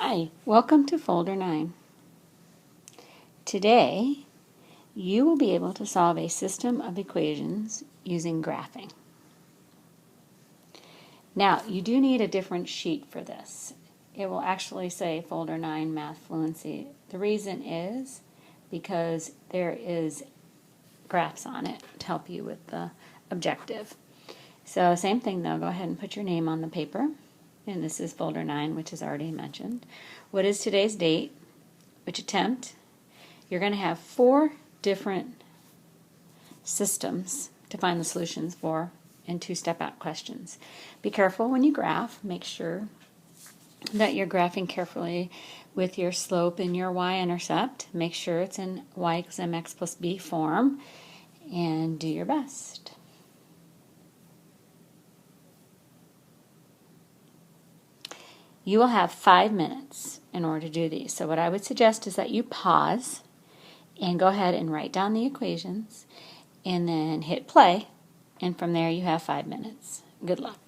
Hi, welcome to Folder 9. Today, you will be able to solve a system of equations using graphing. Now, you do need a different sheet for this. It will actually say Folder 9 Math Fluency. The reason is because there is graphs on it to help you with the objective. So same thing though, go ahead and put your name on the paper. And this is Folder 9, which is already mentioned. What is today's date? Which attempt? You're going to have 4 different systems to find the solutions for and 2 step-out questions. Be careful when you graph. Make sure that you're graphing carefully with your slope and your y-intercept. Make sure it's in y equals mx plus b form, and do your best. You will have 5 minutes in order to do these. So what I would suggest is that you pause and go ahead and write down the equations and then hit play, and from there you have 5 minutes. Good luck.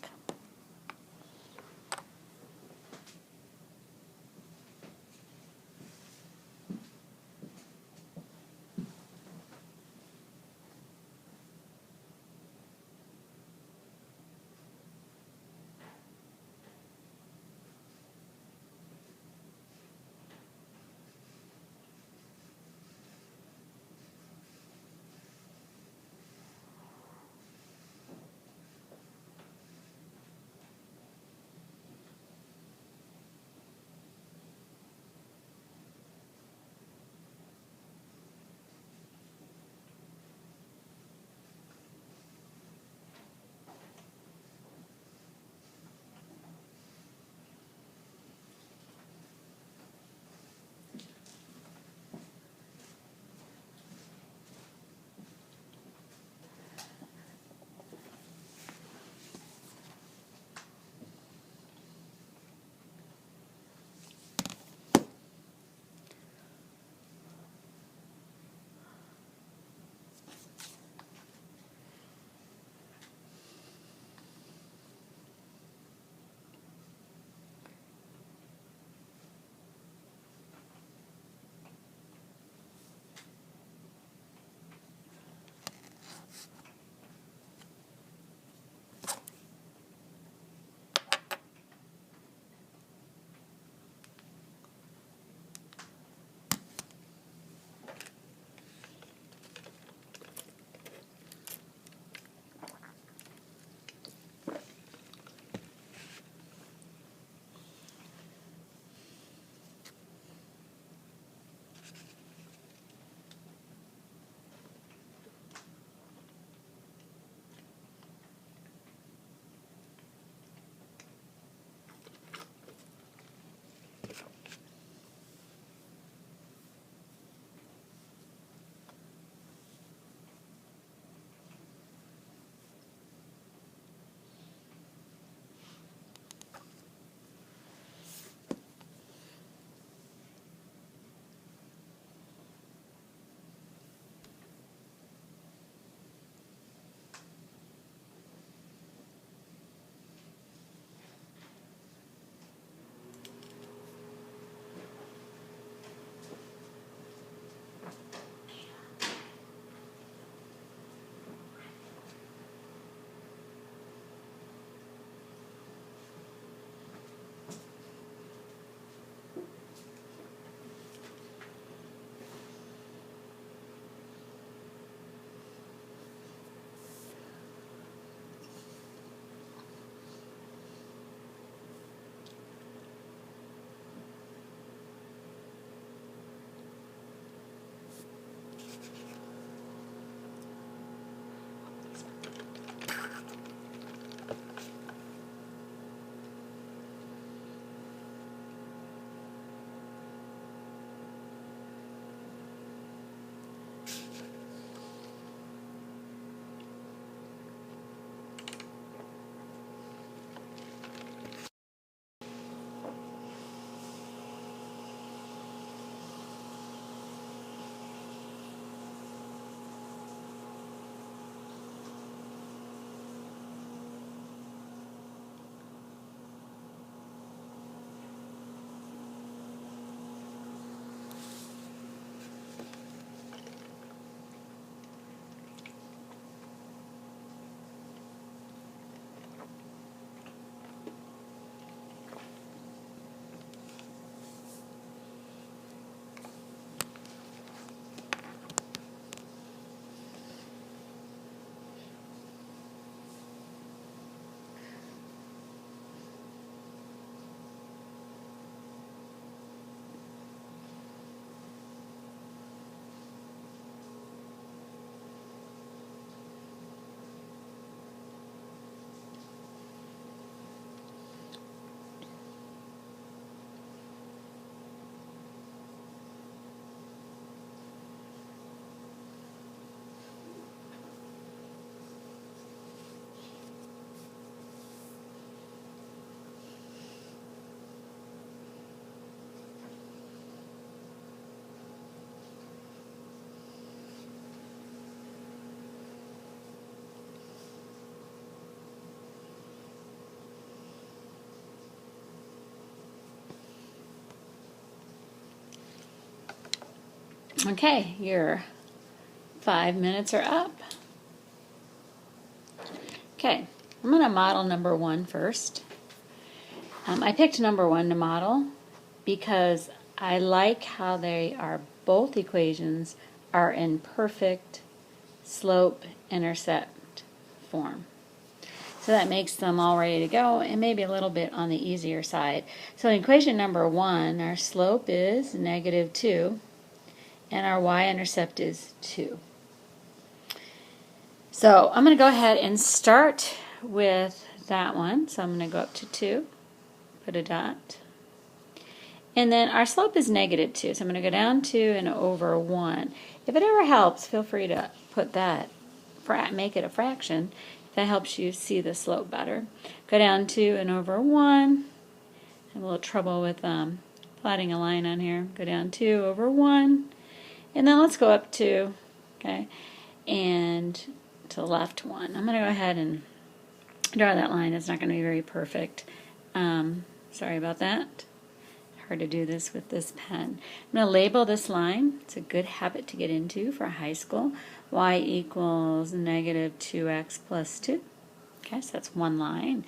Okay, your 5 minutes are up. Okay, I'm going to model number 1 first. I picked number 1 to model because I like how they are, both equations are in perfect slope-intercept form. So that makes them all ready to go and maybe a little bit on the easier side. So in equation number 1, our slope is -2 and our y-intercept is 2. So I'm going to go ahead and start with that one. So I'm going to go up to 2, put a dot. And then our slope is -2, so I'm going to go down 2 and over 1. If it ever helps, feel free to put that, make it a fraction. That helps you see the slope better. Go down 2 and over 1. Have a little trouble with plotting a line on here. Go down 2 over 1. And then let's go up 2, okay, and to the left 1. I'm going to go ahead and draw that line. It's not going to be very perfect. Sorry about that. Hard to do this with this pen. I'm going to label this line. It's a good habit to get into for high school. Y equals -2x plus 2. Okay, so that's one line.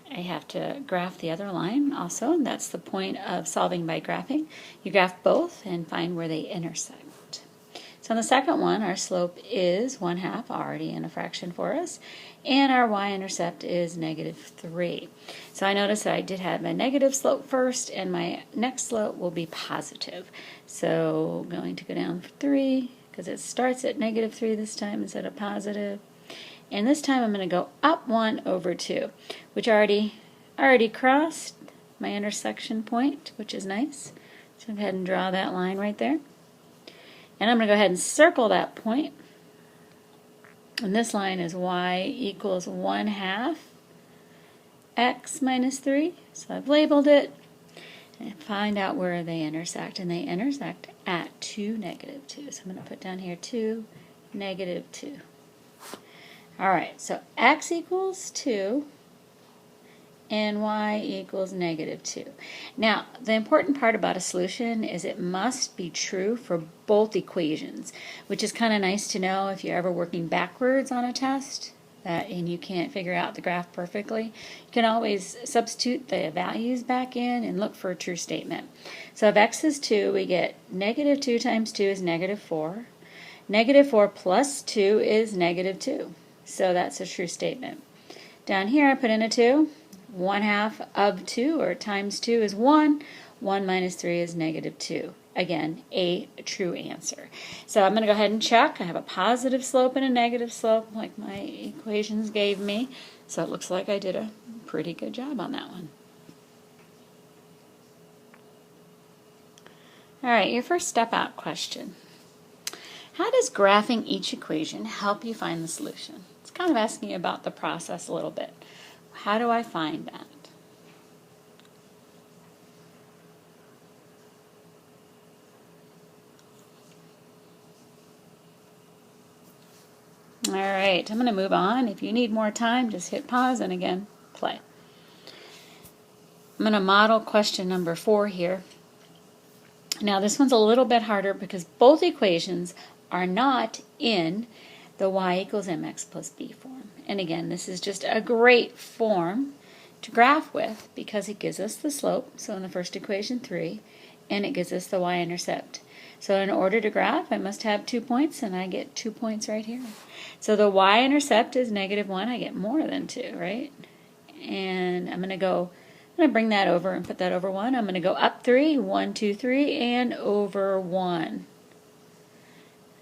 I have to graph the other line also. That's the point of solving by graphing. You graph both and find where they intersect. So on the second one, our slope is 1/2, already in a fraction for us, and our y-intercept is -3. So I noticed that I did have my negative slope first, and my next slope will be positive. So I'm going to go down 3, because it starts at -3 this time instead of positive. And this time I'm going to go up 1 over 2, which I already crossed my intersection point, which is nice. So go ahead and draw that line right there. And I'm going to go ahead and circle that point. And this line is y equals 1/2 x minus 3. So I've labeled it. And find out where they intersect. And they intersect at 2, -2. So I'm going to put down here 2, -2. Alright, so x equals 2 and y equals -2. Now, the important part about a solution is it must be true for both equations, which is kind of nice to know if you're ever working backwards on a test and you can't figure out the graph perfectly. You can always substitute the values back in and look for a true statement. So if x is 2, we get -2 times 2 is -4. -4 plus 2 is -2. So that's a true statement. Down here I put in a 2. 1/2 of 2, or times 2, is 1. 1 minus 3 is -2. Again, a true answer. So I'm going to go ahead and check. I have a positive slope and a negative slope like my equations gave me. So it looks like I did a pretty good job on that one. Alright, your first step out question. How does graphing each equation help you find the solution? It's kind of asking you about the process a little bit. How do I find that? Alright, I'm going to move on. If you need more time, just hit pause and again, play. I'm going to model question number 4 here. Now this one's a little bit harder because both equations are not in the y equals mx plus b form. And again, this is just a great form to graph with because it gives us the slope, so in the first equation 3, and it gives us the y-intercept. So in order to graph, I must have 2 points, and I get 2 points right here. So the y-intercept is -1. I get more than 2, right? And I'm going to bring that over and put that over 1. I'm going to go up 3, 1, 2, 3, and over 1.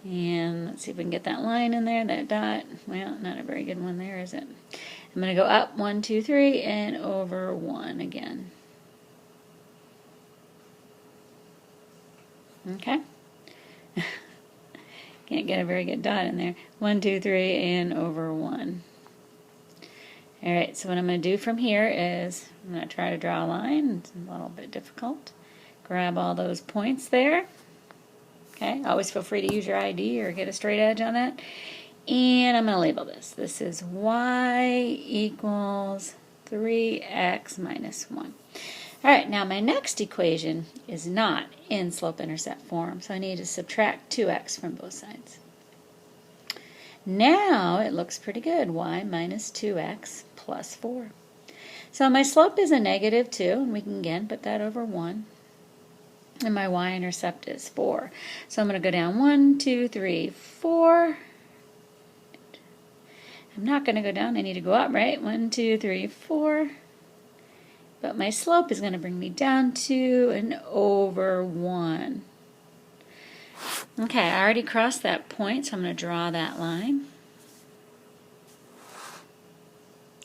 And let's see if we can get that line in there, that dot. Well, not a very good one there, is it? I'm going to go up 1, 2, 3, and over 1 again. Okay? Can't get a very good dot in there. 1, 2, 3, and over 1. Alright, so what I'm going to do from here is I'm going to try to draw a line. It's a little bit difficult. Grab all those points there. Okay, always feel free to use your ID or get a straight edge on that. And I'm going to label this. This is y equals 3x minus 1. All right, now my next equation is not in slope-intercept form, so I need to subtract 2x from both sides. Now it looks pretty good, y minus 2x plus 4. So my slope is a negative 2, and we can again put that over 1. And my y-intercept is 4. So I'm going to go down 1, 2, 3, 4. I'm not going to go down, I need to go up, right? 1, 2, 3, 4. But my slope is going to bring me down to and over 1. Okay, I already crossed that point, so I'm going to draw that line.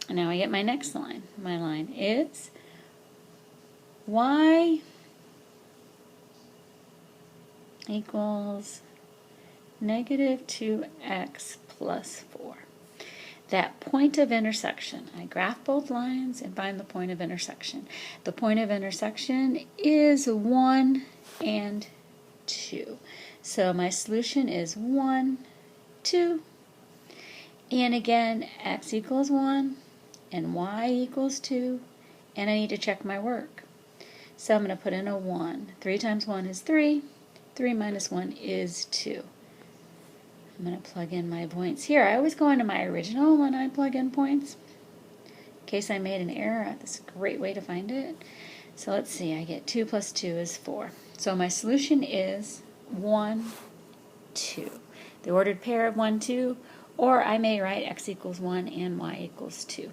And now I get my next line. My line is y equals negative 2x plus 4. That point of intersection. I graph both lines and find the point of intersection. The point of intersection is 1 and 2. So my solution is 1, 2. And again, x equals 1 and y equals 2. And I need to check my work. So I'm going to put in a 1. 3 times 1 is 3. 3 minus 1 is 2. I'm going to plug in my points here. I always go into my original when I plug in points. In case I made an error, that's a great way to find it. So let's see, I get 2 plus 2 is 4. So my solution is 1, 2. The ordered pair of 1, 2, or I may write x equals 1 and y equals 2.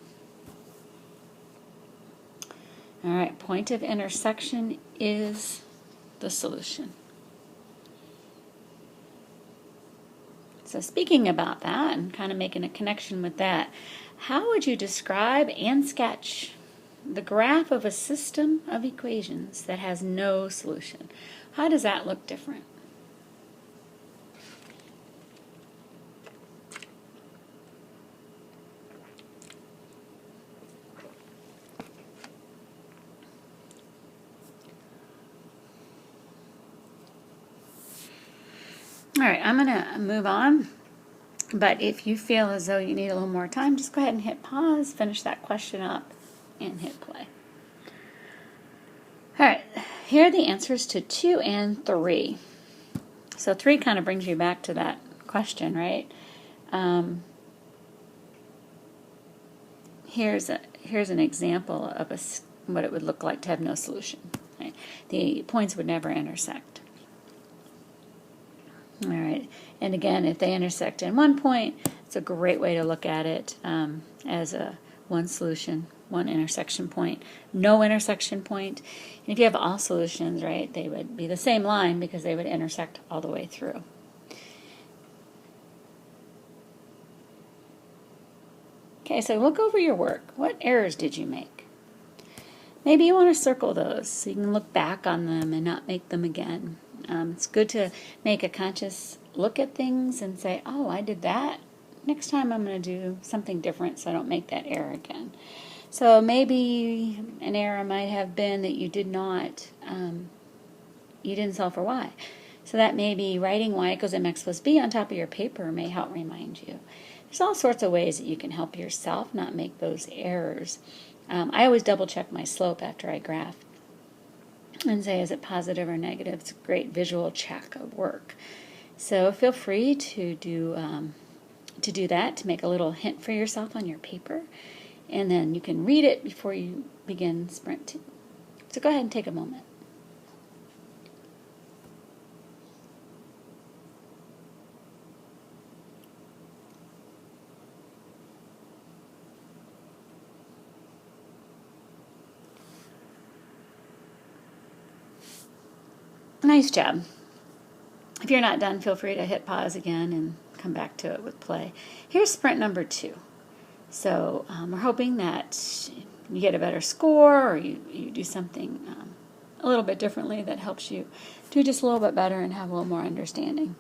All right, point of intersection is the solution. So speaking about that and kind of making a connection with that, how would you describe and sketch the graph of a system of equations that has no solution? How does that look different? All right, I'm going to move on, but if you feel as though you need a little more time, just go ahead and hit pause, finish that question up, and hit play. All right, here are the answers to 2 and 3. So 3 kind of brings you back to that question, right? Here's an example of what it would look like to have no solution. Right? The points would never intersect. All right, and again, if they intersect in one point, it's a great way to look at it as a one solution, one intersection point, no intersection point. And if you have all solutions, right, they would be the same line because they would intersect all the way through. Okay, so look over your work. What errors did you make? Maybe you want to circle those so you can look back on them and not make them again. It's good to make a conscious look at things and say, oh, I did that. Next time I'm going to do something different so I don't make that error again. So maybe an error might have been that you didn't solve for y. So that maybe writing y equals mx plus b on top of your paper may help remind you. There's all sorts of ways that you can help yourself not make those errors. I always double check my slope after I graph and say, is it positive or negative? It's a great visual check of work. So feel free to do that, to make a little hint for yourself on your paper, and then you can read it before you begin Sprint 2. So go ahead and take a moment. Nice job. If you're not done, feel free to hit pause again and come back to it with play. Here's sprint number 2. So we're hoping that you get a better score or you do something a little bit differently that helps you do just a little bit better and have a little more understanding.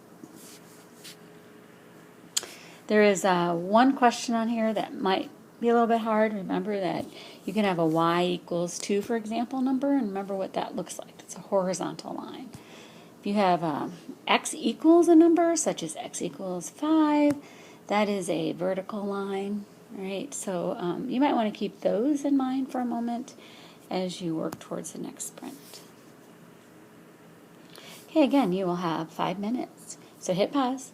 There is one question on here that might be a little bit hard. Remember that you can have a y equals 2, for example, number, and remember what that looks like. It's a horizontal line. If you have x equals a number, such as x equals 5, that is a vertical line, right? So you might want to keep those in mind for a moment as you work towards the next sprint. Okay, again, you will have 5 minutes. So hit pause,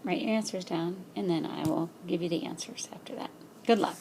write your answers down, and then I will give you the answers after that. Good luck.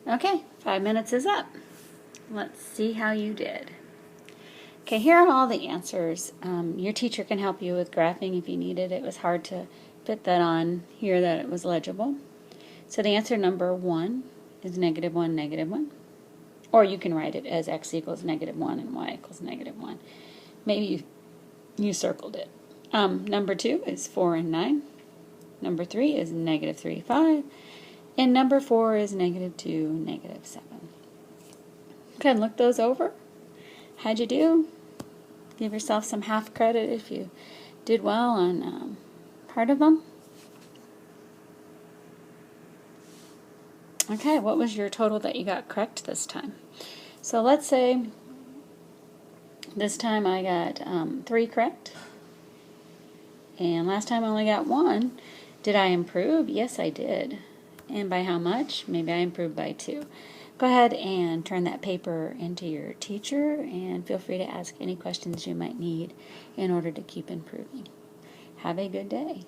Okay, 5 minutes is up. Let's see how you did. Okay, here are all the answers. Your teacher can help you with graphing if you need it. It was hard to fit that on here that it was legible. So the answer number 1 is -1, -1. Or you can write it as x equals -1 and y equals -1. Maybe you circled it. Number 2 is 4 and 9. Number 3 is -3, 5. And number 4 is -2, -7. Okay, look those over. How'd you do? Give yourself some half credit if you did well on part of them. Okay, what was your total that you got correct this time? So let's say this time I got 3 correct. And last time I only got 1. Did I improve? Yes, I did. And by how much? Maybe I improved by 2. Go ahead and turn that paper into your teacher and feel free to ask any questions you might need in order to keep improving. Have a good day.